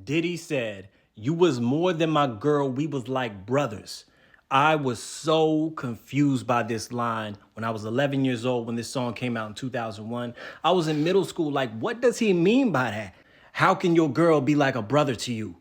Diddy said, "You was more than my girl, we was like brothers." I was so confused by this line when I was 11 years old when this song came out in 2001. I was in middle school, like, what does he mean by that? How can your girl be like a brother to you?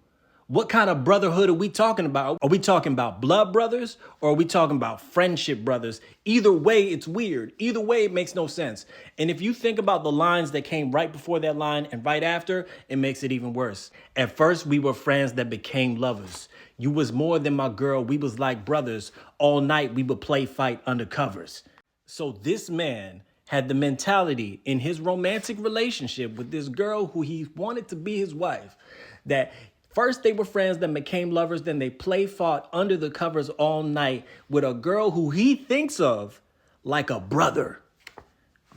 What kind of brotherhood are we talking about? Are we talking about blood brothers or are we talking about friendship brothers? Either way, it's weird. Either way, it makes no sense. And if you think about the lines that came right before that line and right after, it makes it even worse. At first, we were friends that became lovers. You was more than my girl. We was like brothers. All night, we would play fight under covers. So this man had the mentality in his romantic relationship with this girl who he wanted to be his wife that first they were friends, then became lovers, then they play fought under the covers all night with a girl who he thinks of like a brother.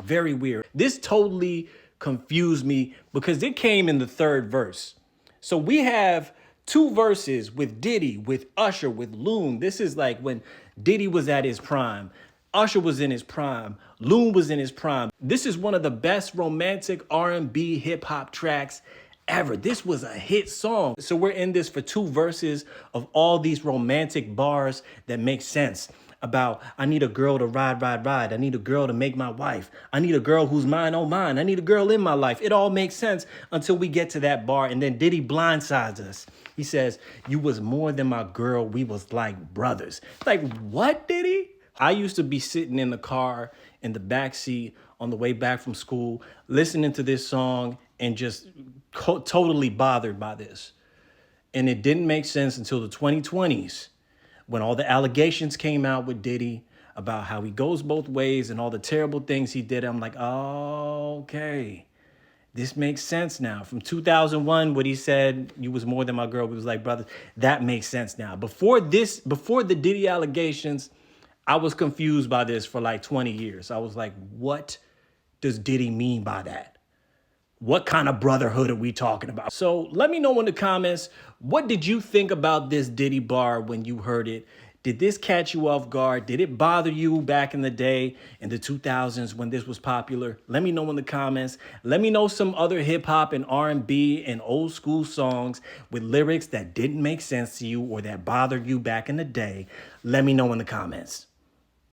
Very weird. This totally confused me because it came in the third verse. So we have two verses with Diddy, with Usher, with Loon. This is like when Diddy was at his prime. Usher was in his prime. Loon was in his prime. This is one of the best romantic R&B hip hop tracks ever. This was a hit song. So we're in this for two verses of all these romantic bars that make sense about, I need a girl to ride, ride, ride. I need a girl to make my wife. I need a girl who's mine, oh mine. I need a girl in my life. It all makes sense until we get to that bar. And then Diddy blindsides us. He says, "You was more than my girl. We was like brothers." Like, what, Diddy? I used to be sitting in the car in the back seat on the way back from school, listening to this song and just totally bothered by this. And it didn't make sense until the 2020s when all the allegations came out with Diddy about how he goes both ways and all the terrible things he did. I'm like, oh, okay. This makes sense now. From 2001, what he said, "You was more than my girl, we was like brothers," that makes sense now. Before the Diddy allegations, I was confused by this for like 20 years. I was like, what does Diddy mean by that? What kind of brotherhood are we talking about? So let me know in the comments, what did you think about this Diddy bar when you heard it? Did this catch you off guard? Did it bother you back in the day in the 2000s when this was popular? Let me know in the comments. Let me know some other hip hop and R&B and old school songs with lyrics that didn't make sense to you or that bothered you back in the day. Let me know in the comments.